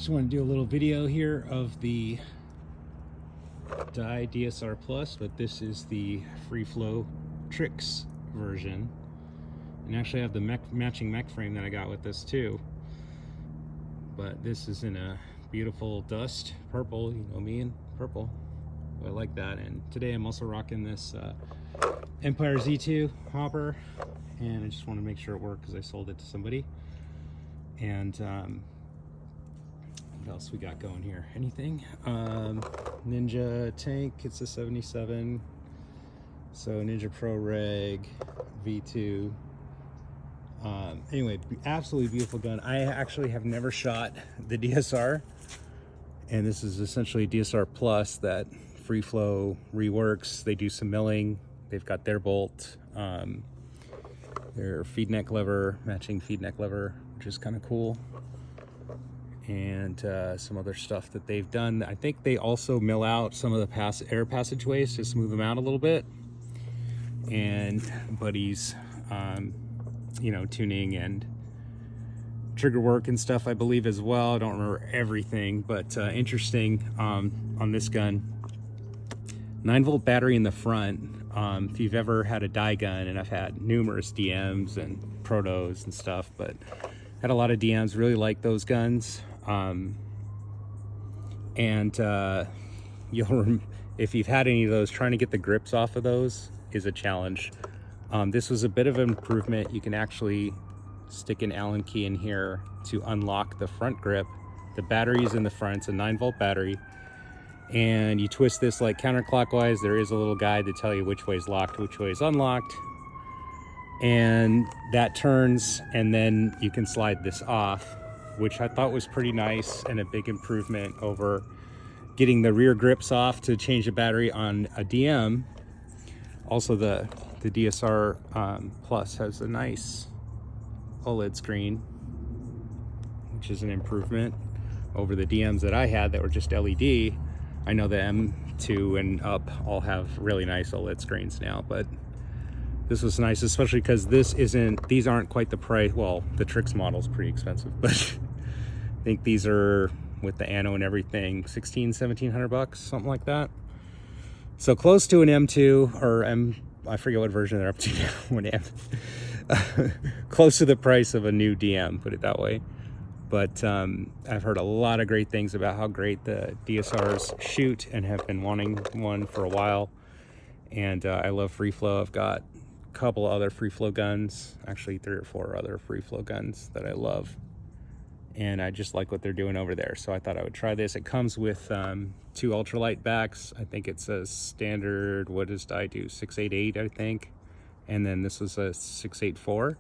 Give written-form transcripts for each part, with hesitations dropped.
Just want to do a little video here of the Dye DSR Plus, but this is the Freeflow Trix version. And actually I have the matching mech frame that I got with this too. But this is in a beautiful dust purple, you know me and purple. I like that. And today I'm also rocking this Empire Z2 hopper, and I just want to make sure it worked because I sold it to somebody. And what else we got going here? Anything? Ninja tank, it's a 77. So Ninja Pro Reg V2. Anyway, absolutely beautiful gun. I actually have never shot the DSR, and this is essentially DSR Plus that Freeflow reworks. They do some milling. They've got their bolt, their Feedneck lever, matching Feedneck lever, which is kind of cool, and some other stuff that they've done. I think they also mill out some of the air passageways to smooth them out a little bit, and Buddy's you know, tuning and trigger work and stuff, I believe, as well. I don't remember everything, but interesting on this gun. 9-volt battery in the front. If you've ever had a dye gun, and I've had numerous DMs and protos and stuff, but had a lot of DMs, really like those guns. If you've had any of those, trying to get the grips off of those is a challenge. This was a bit of an improvement. You can actually stick an Allen key in here to unlock the front grip. The battery is in the front. It's a 9-volt battery, and you twist this like counterclockwise. There is a little guide to tell you which way is locked, which way is unlocked, and that turns, and then you can slide this off, which I thought was pretty nice and a big improvement over getting the rear grips off to change the battery on a DM. Also, the DSR Plus has a nice OLED screen, which is an improvement over the DMs that I had that were just LED. I know the M2 and up all have really nice OLED screens now, but this was nice, especially because these aren't quite the price. Well, the Trix model is pretty expensive, but I think these are, with the anno and everything, $1,700 something like that. So close to an M2 or I forget what version they're up to now. Close to the price of a new DM, put it that way. But I've heard a lot of great things about how great the DSRs shoot, and have been wanting one for a while. And I love Freeflow. I've got a couple other Freeflow guns, actually 3 or 4 other Freeflow guns that I love. And I just like what they're doing over there. So I thought I would try this. It comes with 2 ultralight backs. I think it's a standard, what does Dye do? 688, I think. And then this was a 684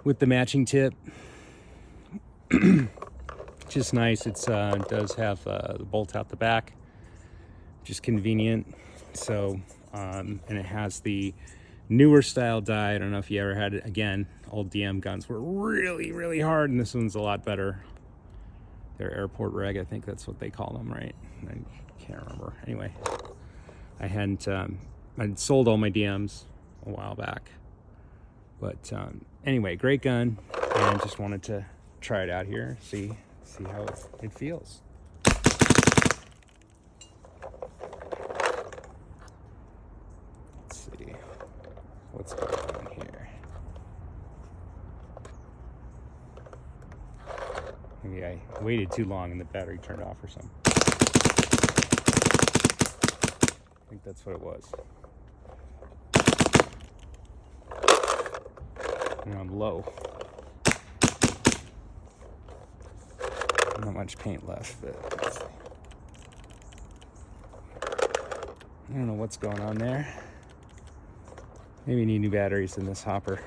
with the matching tip. Which is nice. It does have the bolt out the back, which is convenient. So, and it has the newer style dye. I don't know if you ever had it. Again, old DM guns were really, really hard, and this one's a lot better. They're airport reg, I think that's what they call them, right? I can't remember. Anyway, I'd sold all my DMs a while back, but anyway, great gun, and just wanted to try it out here, see how it feels. Let's see what's going on here. Maybe I waited too long and the battery turned off or something. I think that's what it was. And I'm low. Not much paint left, but let's see. I don't know what's going on there. Maybe need new batteries in this hopper.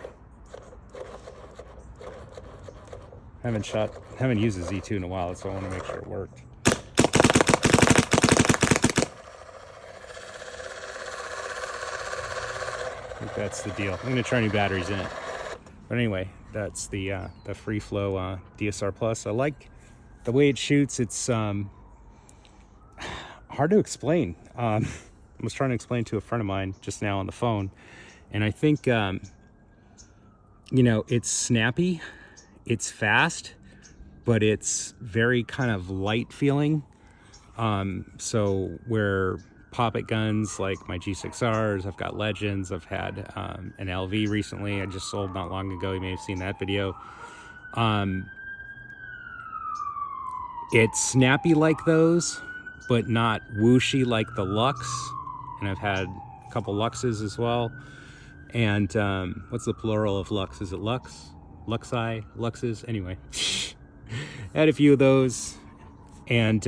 Haven't used the Z2 in a while, so I want to make sure it worked. I think that's the deal. I'm gonna try new batteries in it. But anyway, that's the Freeflow DSR Plus. I like the way it shoots. It's hard to explain. I was trying to explain to a friend of mine just now on the phone, and I think you know, it's snappy, it's fast, but it's very kind of light feeling. So where poppet guns like my G6Rs, I've got Legends, I've had an LV recently I just sold not long ago, you may have seen that video. It's snappy like those, but not whooshy like the Lux, and I've had a couple Luxes as well. And what's the plural of Lux? Is it Lux? Luxi? Luxes? Anyway, had a few of those, and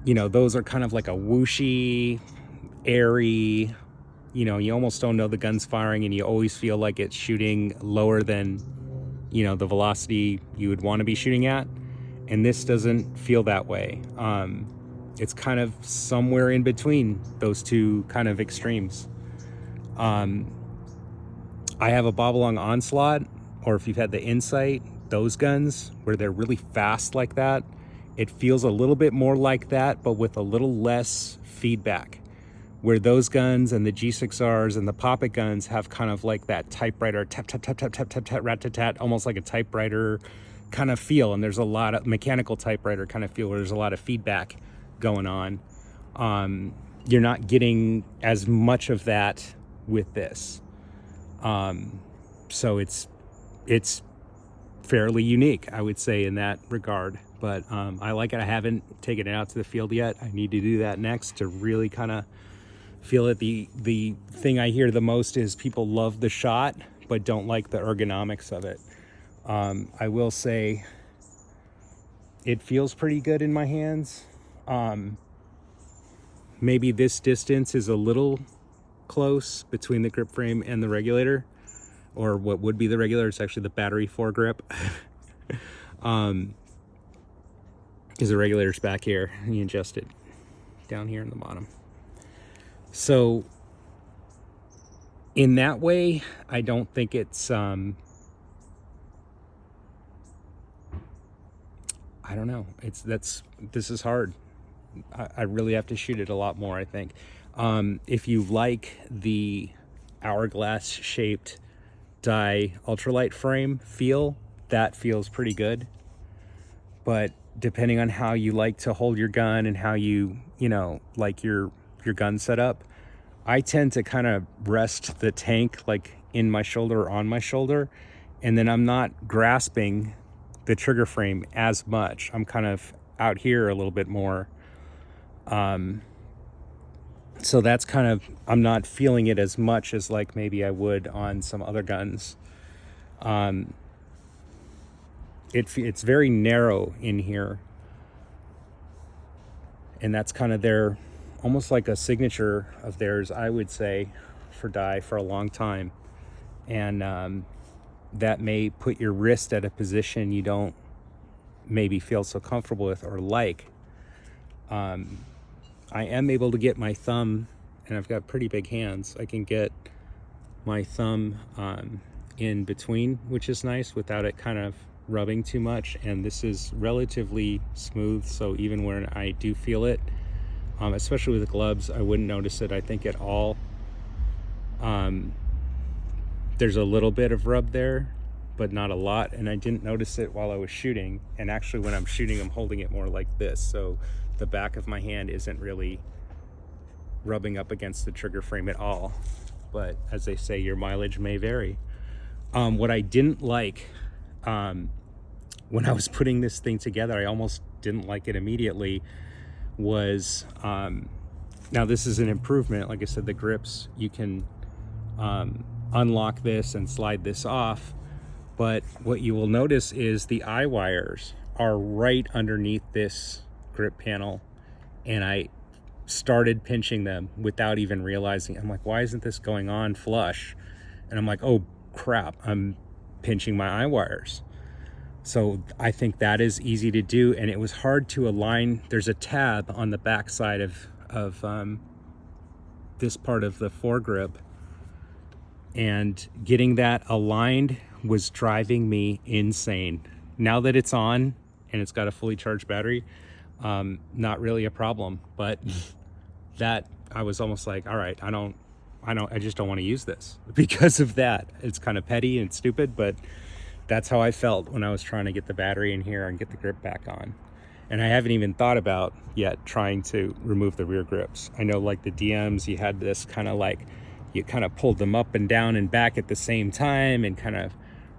you know, those are kind of like a whooshy, airy, you know, you almost don't know the gun's firing, and you always feel like it's shooting lower than, you know, the velocity you would want to be shooting at. And this doesn't feel that way. It's kind of somewhere in between those two kind of extremes. I have a Bobolong Onslaught, or if you've had the Insight, those guns where they're really fast like that, it feels a little bit more like that, but with a little less feedback. Where those guns and the G6Rs and the poppet guns have kind of like that typewriter tap, tap, tap, tap, tap, tap, tap, rat, tat, tat, almost like a typewriter kind of feel. And there's a lot of mechanical typewriter kind of feel where there's a lot of feedback going on. You're not getting as much of that with this. So it's fairly unique, I would say, in that regard. But I like it. I haven't taken it out to the field yet. I need to do that next to really kind of feel it. The thing I hear the most is people love the shot, but don't like the ergonomics of it. I will say it feels pretty good in my hands. Maybe this distance is a little close between the grip frame and the regulator, or what would be the regulator. It's actually the battery foregrip. Because the regulator's back here and you adjust it down here in the bottom. So in that way, I don't think it's I don't know, this is hard. I really have to shoot it a lot more, I think. If you like the hourglass shaped die ultralight frame feel, that feels pretty good. But depending on how you like to hold your gun and how you know, like your gun setup, I tend to kind of rest the tank like in my shoulder or on my shoulder, and then I'm not grasping the trigger frame as much. I'm kind of out here a little bit more. So that's kind of, I'm not feeling it as much as like maybe I would on some other guns. It's very narrow in here, and that's kind of their, almost like a signature of theirs, I would say, for die for a long time. And that may put your wrist at a position you don't maybe feel so comfortable with or like. I am able to get my thumb, and I've got pretty big hands, I can get my thumb in between, which is nice, without it kind of rubbing too much. And this is relatively smooth, so even when I do feel it, especially with the gloves, I wouldn't notice it, I think, at all. There's a little bit of rub there, but not a lot, and I didn't notice it while I was shooting. And actually when I'm shooting, I'm holding it more like this, so the back of my hand isn't really rubbing up against the trigger frame at all. But as they say, your mileage may vary. What I didn't like when I was putting this thing together, I almost didn't like it immediately, was now this is an improvement. Like I said, the grips, you can unlock this and slide this off, but what you will notice is the eye wires are right underneath this grip panel, and I started pinching them without even realizing. I'm like, why isn't this going on flush? And I'm like, oh crap, I'm pinching my eye wires. So I think that is easy to do, and it was hard to align. There's a tab on the back side of this part of the foregrip, and getting that aligned was driving me insane. Now that it's on and it's got a fully charged battery, not really a problem, but that I was almost like, all right, I just don't want to use this because of that. It's kind of petty and stupid, but that's how I felt when I was trying to get the battery in here and get the grip back on. And I haven't even thought about yet trying to remove the rear grips. I know like the DMs, you had this kind of like, you kind of pulled them up and down and back at the same time and kind of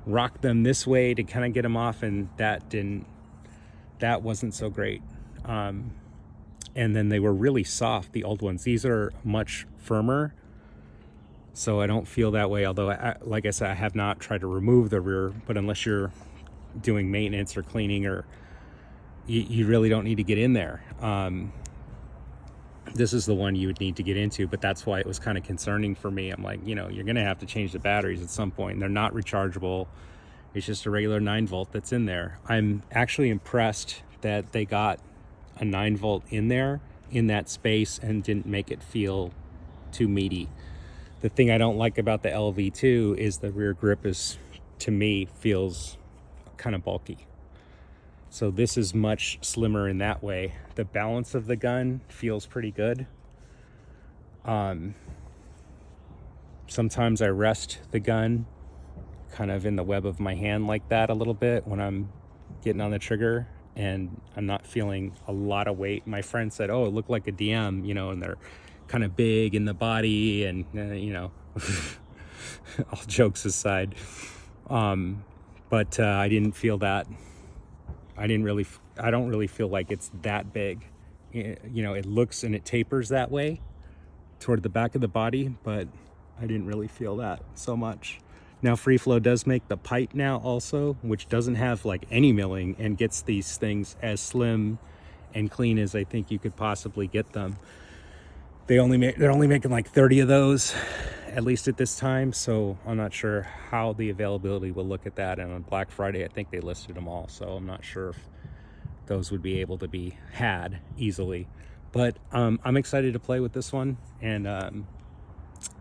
rocked them this way to kind of get them off, and that wasn't so great. And then they were really soft, the old ones. These are much firmer, so I don't feel that way. Although, like I said, I have not tried to remove the rear, but unless you're doing maintenance or cleaning, or you really don't need to get in there. This is the one you would need to get into, but that's why it was kind of concerning for me. I'm like, you know, you're gonna have to change the batteries at some point. They're not rechargeable. It's just a regular 9-volt that's in there. I'm actually impressed that they got a 9-volt in there in that space and didn't make it feel too meaty. The thing I don't like about the LV2 is the rear grip is, to me, feels kind of bulky. So this is much slimmer in that way. The balance of the gun feels pretty good. Sometimes I rest the gun kind of in the web of my hand like that a little bit when I'm getting on the trigger and I'm not feeling a lot of weight. My friend said, oh, it looked like a DM, you know, and they're kind of big in the body and, you know, all jokes aside. But I didn't feel that. I don't really feel like it's that big. You know, it looks and it tapers that way toward the back of the body, but I didn't really feel that so much. Now Freeflow does make the pipe now also, which doesn't have like any milling and gets these things as slim and clean as I think you could possibly get them. They're only making like 30 of those, at least at this time, so I'm not sure how the availability will look at that. And on Black Friday, I think they listed them all, so I'm not sure if those would be able to be had easily. But I'm excited to play with this one, and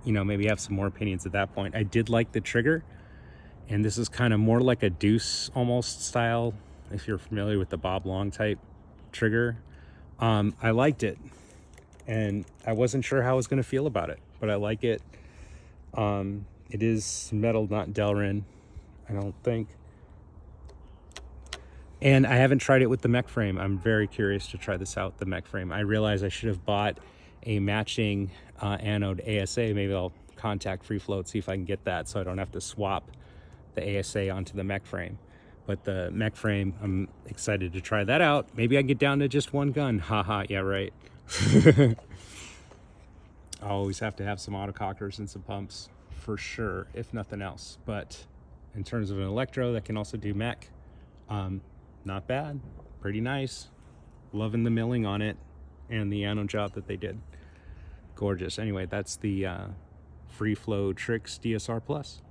you know, maybe have some more opinions at that point. I did like the trigger, and this is kind of more like a deuce almost style, if you're familiar with the Bob Long type trigger. I liked it, and I wasn't sure how I was going to feel about it, but I like it. It is metal, not Delrin, I don't think. And I haven't tried it with the mech frame. I'm very curious to try this out, the mech frame. I realize I should have bought a matching anode ASA. Maybe I'll contact Freeflow and see if I can get that so I don't have to swap the ASA onto the mech frame. But the mech frame, I'm excited to try that out. Maybe I can get down to just one gun. Haha, yeah, right. I always have to have some autocockers and some pumps for sure, if nothing else. But in terms of an electro that can also do mech, not bad, pretty nice. Loving the milling on it and the anno job that they did. Gorgeous. Anyway, that's the Freeflow Trix DSR Plus.